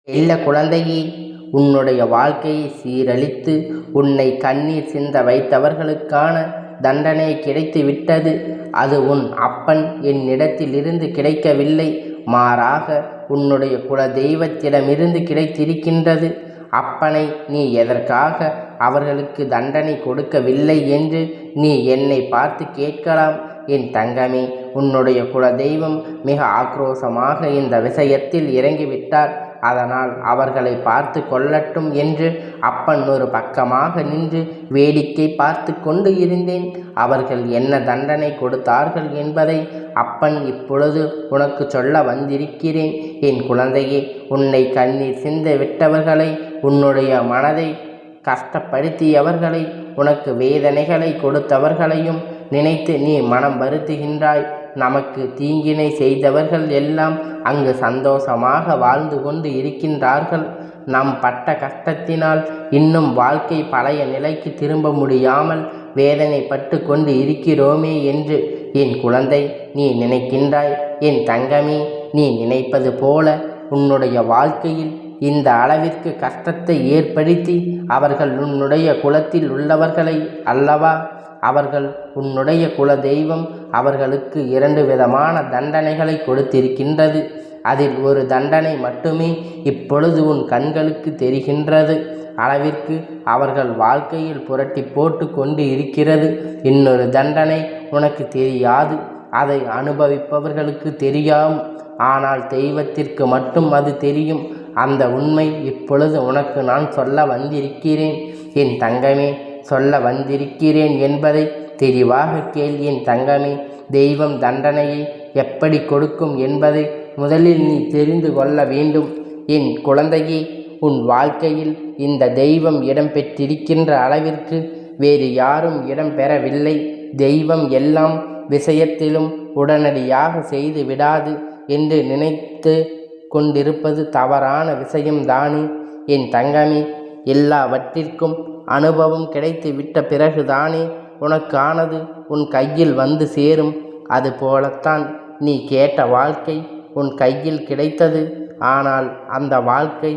செல்ல குழந்தையே, உன்னுடைய வாழ்க்கையை சீரழித்து உன்னை கண்ணீர் சிந்த வைத்தவர்களுக்கான தண்டனை கிடைத்து விட்டது. அது உன் அப்பன் என்னிடத்தில் இருந்து கிடைக்கவில்லை, மாறாக உன்னுடைய குல தெய்வத்திடமிருந்து கிடைத்திருக்கின்றது. அப்பனை நீ எதற்காக அவர்களுக்கு தண்டனை கொடுக்கவில்லை என்று நீ என்னை பார்த்து கேட்கலாம். என் தங்கமே, உன்னுடைய குல தெய்வம் மிக ஆக்ரோஷமாக இந்த விஷயத்தில் இறங்கிவிட்டார். அதனால் அவர்களை பார்த்து கொள்ளட்டும் என்று அப்பன் ஒரு பக்கமாக நின்று வேடிக்கை பார்த்து கொண்டு இருந்தேன். அவர்கள் என்ன தண்டனை கொடுத்தார்கள் என்பதை அப்பன் இப்பொழுது உனக்கு சொல்ல வந்திருக்கிறேன். என் குழந்தையே, உன்னை கண்ணீர் சிந்த விட்டவர்களை, உன்னுடைய மனதை கஷ்டப்படுத்தியவர்களை, உனக்கு வேதனைகளை கொடுத்தவர்களையும் நினைத்து நீ மனம் வருத்துகின்றாய். நமக்கு தீங்கினை செய்தவர்கள் எல்லாம் அங்கு சந்தோஷமாக வாழ்ந்து கொண்டு இருக்கின்றார்கள். நாம் பட்ட கஷ்டத்தினால் இன்னும் வாழ்க்கை பழைய நிலைக்கு திரும்ப முடியாமல் வேதனைப்பட்டு கொண்டு இருக்கிறோமே என்று என் குழந்தை நீ நினைக்கின்றாய். என் தங்கமே, நீ நினைப்பது போல உன்னுடைய வாழ்க்கையில் இந்த அளவிற்கு கஷ்டத்தை ஏற்படுத்தி அவர்கள் உன்னுடைய குலத்தில் உள்ளவர்களை அல்லவா? அவர்கள் உன்னுடைய குல தெய்வம் அவர்களுக்கு 2 விதமான தண்டனைகளை கொடுத்திருக்கின்றது. அதில் ஒரு தண்டனை மட்டுமே இப்பொழுது உன் கண்களுக்கு தெரிகின்றது அளவிற்கு அவர்கள் வாழ்க்கையில் புரட்டி போட்டு கொண்டு இருக்கிறது. இன்னொரு தண்டனை உனக்கு தெரியாது, அதை அனுபவிப்பவர்களுக்கு தெரியாம். ஆனால் தெய்வத்திற்கு மட்டும் அது தெரியும். அந்த உண்மை இப்பொழுது உனக்கு நான் சொல்ல வந்திருக்கிறேன். என் தங்கமே, சொல்ல வந்திருக்கிறேன் என்பதை தெளிவாக கேள். என் தங்கமே, தெய்வம் தண்டனையை எப்படி கொடுக்கும் என்பதை முதலில் நீ தெரிந்து கொள்ள வேண்டும். என் குழந்தையே, உன் வாழ்க்கையில் இந்த தெய்வம் இடம் பெற்றிருக்கின்ற அளவிற்கு வேறு யாரும் இடம் பெறவில்லை. தெய்வம் எல்லாம் விஷயத்திலும் உடனடியாக செய்து விடாது என்று நினைத்து கொண்டிருப்பது தவறான விஷயம்தானே. என் தங்கமே, எல்லாவற்றிற்கும் அனுபவம் கிடைத்து விட்ட பிறகுதானே உனக்கானது உன் கையில் வந்து சேரும். அது போலத்தான் நீ கேட்ட வாழ்க்கை உன் கையில் கிடைத்தது. ஆனால் அந்த வாழ்க்கை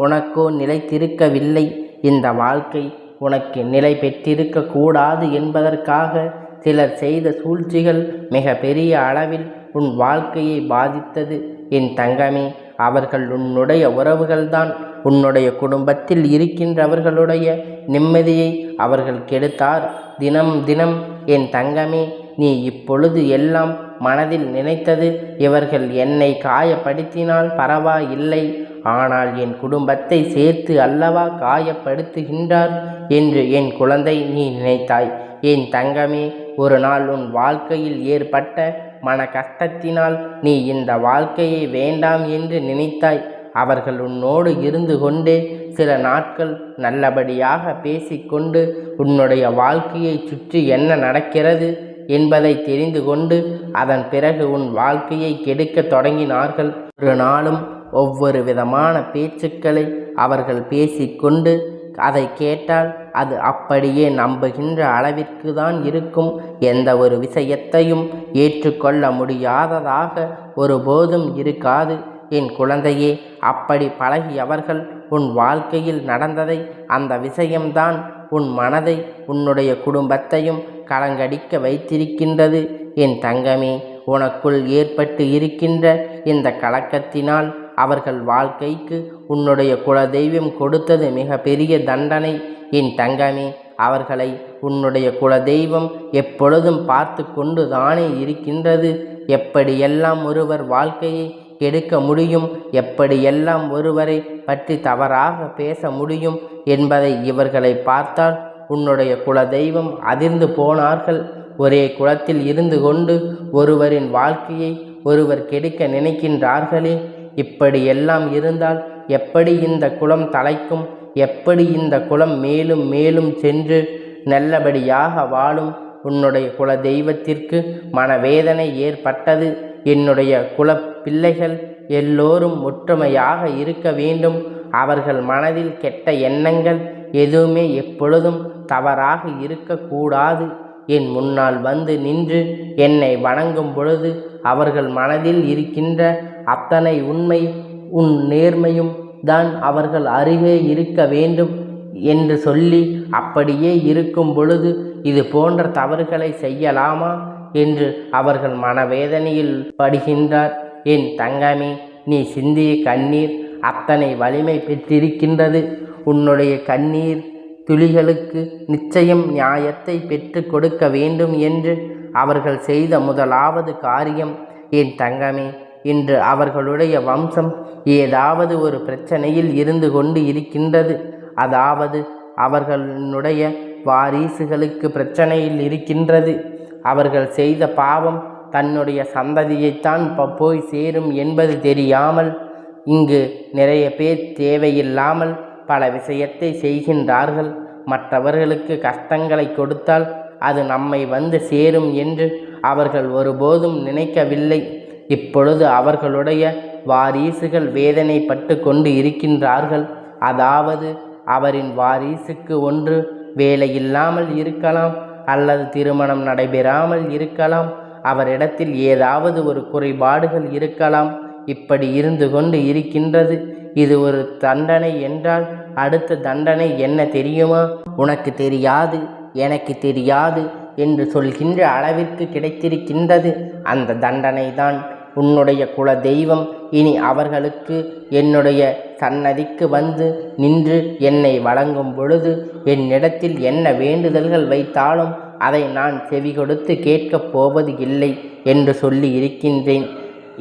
உனக்கோ நிலைத்திருக்கவில்லை. இந்த வாழ்க்கை உனக்கு நிலை பெற்றிருக்க கூடாது என்பதற்காக சிலர் செய்த சூழ்ச்சிகள் மிக பெரிய அளவில் உன் வாழ்க்கையை பாதித்தது. என் தங்கமே, அவர்கள் உன்னுடைய உறவுகள்தான். உன்னுடைய குடும்பத்தில் இருக்கின்றவர்களுடைய நிம்மதியை அவர்கள் கெடுத்தார். தினம் தினம் என் தங்கமே, நீ இப்பொழுது எல்லாம் மனதில் நினைத்தது, இவர்கள் என்னை காயப்படுத்தினால் பரவாயில்லை, ஆனால் என் குடும்பத்தை சேர்த்து அல்லவா காயப்படுத்துகின்றார் என்று என் குழந்தை நீ நினைத்தாய். என் தங்கமே, ஒரு நாள் உன் வாழ்க்கையில் ஏற்பட்ட மன கஷ்டத்தினால் நீ இந்த வாழ்க்கையை வேண்டாம் என்று நினைத்தாய். அவர்கள் உன்னோடு இருந்து கொண்டே சில நாட்கள் நல்லபடியாக பேசிக்கொண்டு உன்னுடைய வாழ்க்கையை சுற்றி என்ன நடக்கிறது என்பதை தெரிந்து கொண்டு அதன் பிறகு உன் வாழ்க்கையை கெடுக்க தொடங்கினார்கள். ஒரு நாளும் ஒவ்வொரு விதமான பேச்சுக்களை அவர்கள் பேசிக்கொண்டு அதை கேட்டால் அது அப்படியே நம்புகின்ற அளவிற்கு தான் இருக்கும். எந்த ஒரு விஷயத்தையும் ஏற்றுக்கொள்ள முடியாததாக ஒருபோதும் இருக்காது. என் குழந்தையே, அப்படி பழகியவர்கள் உன் வாழ்க்கையில் நடந்ததை, அந்த விஷயம்தான் உன் மனதை உன்னுடைய குடும்பத்தையும் கலங்கடிக்க வைத்திருக்கின்றது. என் தங்கமே, உனக்குள் ஏற்பட்டு இருக்கின்ற இந்த கலக்கத்தினால் அவர்கள் வாழ்க்கைக்கு உன்னுடைய குலதெய்வம் கொடுத்தது மிக பெரிய தண்டனை. என் தங்கமே, அவர்களை உன்னுடைய குலதெய்வம் எப்பொழுதும் பார்த்து கொண்டு தானே இருக்கின்றது. எப்படியெல்லாம் ஒருவர் வாழ்க்கையை கெடுக்க முடியும், எப்படியெல்லாம் ஒருவரை பற்றி தவறாக பேச முடியும் என்பதை இவர்களை பார்த்தால் உன்னுடைய குலதெய்வம் அதிர்ந்து போனார்கள். ஒரே குலத்தில் இருந்து கொண்டு ஒருவரின் வாழ்க்கையை ஒருவர் கெடுக்க நினைக்கின்றார்களே, இப்படியெல்லாம் இருந்தால் எப்படி இந்த குலம் தலைக்கும்? எப்படி இந்த குலம் மேலும் மேலும் சென்று நல்லபடியாக வாழும்? உன்னுடைய குல தெய்வத்திற்கு மனவேதனை ஏற்பட்டது. என்னுடைய குல பிள்ளைகள் எல்லோரும் ஒற்றுமையாக இருக்க வேண்டும். அவர்கள் மனதில் கெட்ட எண்ணங்கள் எதுவுமே எப்பொழுதும் தவறாக இருக்கக்கூடாது. என் முன்னால் வந்து நின்று என்னை வணங்கும் பொழுது அவர்கள் மனதில் இருக்கின்ற அத்தனை உண்மை, உன் நேர்மையும் தான் அவர்கள் அருகே இருக்க வேண்டும் என்று சொல்லி அப்படியே இருக்கும் பொழுது இது போன்ற தவறுகளை செய்யலாமா என்று அவர்கள் மனவேதனையில் படுகின்றார். என் தங்கமே, நீ சிந்திய கண்ணீர் அத்தனை வலிமை பெற்றிருக்கின்றது. உன்னுடைய கண்ணீர் துளிகளுக்கு நிச்சயம் நியாயத்தை பெற்று கொடுக்க வேண்டும் என்று அவர்கள் செய்த முதலாவது காரியம். என் தங்கமே, இன்று அவர்களுடைய வம்சம் ஏதாவது ஒரு பிரச்சனையில் இருந்து கொண்டு இருக்கின்றது. அதாவது அவர்களுடைய வாரிசுகளுக்கு பிரச்சனையில் இருக்கின்றது. அவர்கள் செய்த பாவம் தன்னுடைய சந்ததியைத்தான் போய் சேரும் என்பது தெரியாமல் இங்கு நிறைய பேர் தேவையில்லாமல் பல விஷயத்தை செய்கின்றார்கள். மற்றவர்களுக்கு கஷ்டங்களை கொடுத்தால் அது நம்மை வந்து சேரும் என்று அவர்கள் ஒருபோதும் நினைக்கவில்லை. இப்பொழுது அவர்களுடைய வாரிசுகள் வேதனைப்பட்டு கொண்டு இருக்கின்றார்கள். அதாவது அவரின் வாரிசுக்கு ஒன்று வேலையில்லாமல் இருக்கலாம், அல்லது திருமணம் நடைபெறாமல் இருக்கலாம், அவரிடத்தில் ஏதாவது ஒரு குறைபாடுகள் இருக்கலாம். இப்படி இருந்து கொண்டு இருக்கின்றது. இது ஒரு தண்டனை என்றால் அடுத்த தண்டனை என்ன தெரியுமா? உனக்கு தெரியாது, எனக்கு தெரியாது என்று சொல்கின்ற அளவிற்கு கிடைத்திருக்கின்றது. அந்த தண்டனை தான் உன்னுடைய குல தெய்வம் இனி அவர்களுக்கு என்னுடைய சன்னதிக்கு வந்து நின்று என்னை வழங்கும் பொழுது என்னிடத்தில் என்ன வேண்டுதல்கள் வைத்தாலும் அதை நான் செவி கொடுத்து கேட்கப் போவது இல்லை என்று சொல்லி இருக்கின்றேன்.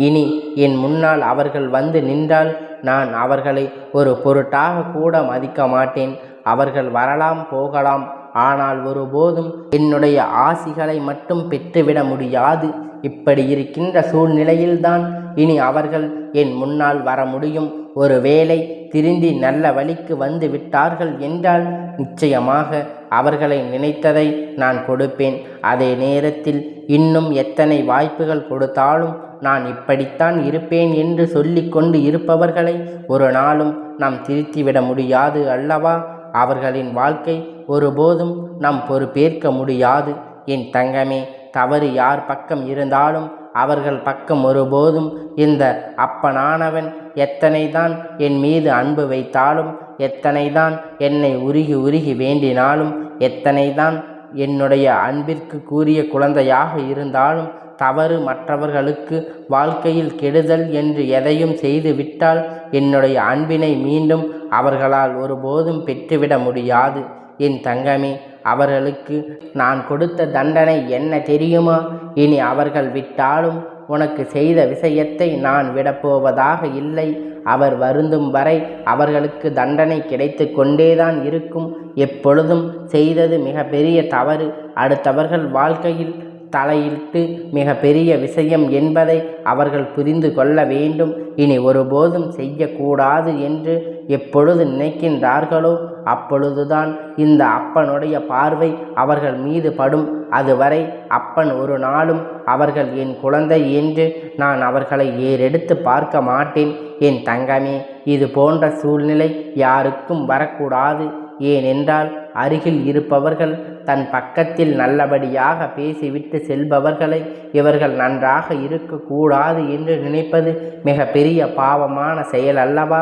இனி என் முன்னால் அவர்கள் வந்து நின்றால் நான் அவர்களை ஒரு பொருட்டாக கூட மதிக்க மாட்டேன். அவர்கள் வரலாம் போகலாம், ஆனால் ஒருபோதும் என்னுடைய ஆசிகளை மட்டும் பெற்றுவிட முடியாது. இப்படி இருக்கின்ற சூழ்நிலையில்தான் இனி அவர்கள் என் முன்னால் வர முடியும். ஒருவேளை திருந்தி நல்ல வழிக்கு வந்து விட்டார்கள் என்றால் நிச்சயமாக அவர்களை நினைத்ததை நான் கொடுப்பேன். அதே நேரத்தில் இன்னும் எத்தனை வாய்ப்புகள் கொடுத்தாலும் நான் இப்படித்தான் இருப்பேன் என்று சொல்லி கொண்டு இருப்பவர்களை ஒரு நாளும் நாம் திருத்திவிட முடியாது அல்லவா? அவர்களின் வாழ்க்கை ஒருபோதும் நாம் பொறுப்பேற்க முடியாது. என் தங்கமே, தவறு யார் பக்கம் இருந்தாலும் அவர்கள் பக்கம் ஒருபோதும் இந்த அப்பனானவன் எத்தனை தான் என் மீது அன்பு வைத்தாலும், எத்தனை தான் என்னை உருகி உருகி வேண்டினாலும், எத்தனை தான் என்னுடைய அன்பிற்கு கூறிய குழந்தையாக இருந்தாலும், தவறு மற்றவர்களுக்கு வாழ்க்கையில் கெடுதல் என்று எதையும் செய்து விட்டால் என்னுடைய அன்பினை மீண்டும் அவர்களால் ஒருபோதும் பெற்றுவிட முடியாது. என் தங்கமே, அவர்களுக்கு நான் கொடுத்த தண்டனை என்ன தெரியுமா? இனி அவர்கள் விட்டாலும் உனக்கு செய்த விஷயத்தை நான் விடப்போவதாக இல்லை. அவர் வருந்தும் வரை அவர்களுக்கு தண்டனை கிடைத்து கொண்டேதான் இருக்கும். எப்பொழுதும் செய்தது மிக பெரிய தவறு அடுத்தவர்கள் வாழ்க்கையில் தலையிட்டு மிக பெரிய விஷயம் என்பதை அவர்கள் புரிந்து கொள்ள வேண்டும். இனி ஒருபோதும் செய்யக்கூடாது என்று எப்பொழுது நினைக்கின்றார்களோ அப்பொழுதுதான் இந்த அப்பனுடைய பார்வை அவர்கள் மீது படும். அதுவரை அப்பன் ஒரு நாளும் அவர்கள் என் குழந்தை என்று நான் அவர்களை ஏறெடுத்து பார்க்க மாட்டேன். என் தங்கமே, இது போன்ற சூழ்நிலை யாருக்கும் வரக்கூடாது. ஏனென்றால் அருகில் இருப்பவர்கள் தன் பக்கத்தில் நல்லபடியாக பேசிவிட்டு செல்பவர்களை இவர்கள் நன்றாக இருக்கக்கூடாது என்று நினைப்பது மிக பெரிய பாவமான செயல் அல்லவா?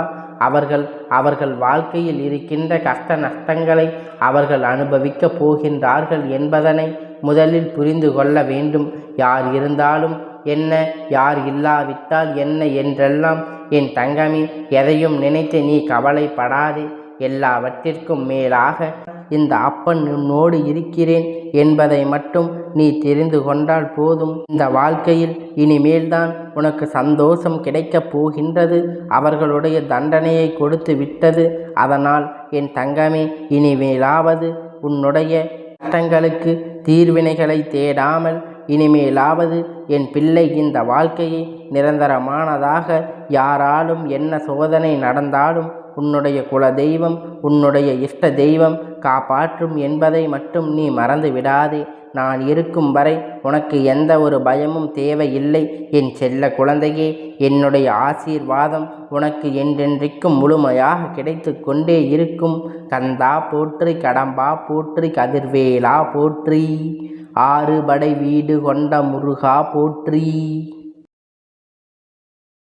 அவர்கள் வாழ்க்கையில் இருக்கின்ற கஷ்ட நஷ்டங்களை அவர்கள் அனுபவிக்கப் போகின்றார்கள் என்பதனை முதலில் புரிந்து கொள்ள வேண்டும். யார் இருந்தாலும் என்ன, யார் இல்லாவிட்டால் என்ன என்றெல்லாம் என் தங்கமே, எதையும் நினைத்து நீ கவலைப்படாதே. எல்லாவற்றிற்கும் மேலாக இந்த அப்பன் உன்னோடு இருக்கிறேன் என்பதை மட்டும் நீ தெரிந்து கொண்டால் போதும். இந்த வாழ்க்கையில் இனிமேல்தான் உனக்கு சந்தோஷம் கிடைக்கப் போகின்றது. அவர்களுடைய தண்டனையை கொடுத்து விட்டது. அதனால் என் தங்கமே, இனிமேலாவது உன்னுடைய கஷ்டங்களுக்கு தீர்வினைகளை தேடாமல் இனிமேலாவது என் பிள்ளை இந்த வாழ்க்கையை நிரந்தரமானதாக யாராலும் என்ன சோதனை நடந்தாலும் உன்னுடைய குல தெய்வம், உன்னுடைய இஷ்ட தெய்வம் காப்பாற்றும் என்பதை மட்டும் நீ மறந்து விடாதே. நான் இருக்கும் வரை உனக்கு எந்த ஒரு பயமும் தேவையில்லை. என் செல்ல குழந்தையே, என்னுடைய ஆசீர்வாதம் உனக்கு என்றென்றைக்கும் முழுமையாக கிடைத்து கொண்டே இருக்கும். கந்தா போற்றி, கடம்பா போற்றி, கதிர்வேலா போற்றி, ஆறுபடை வீடு கொண்ட முருகா போற்றி.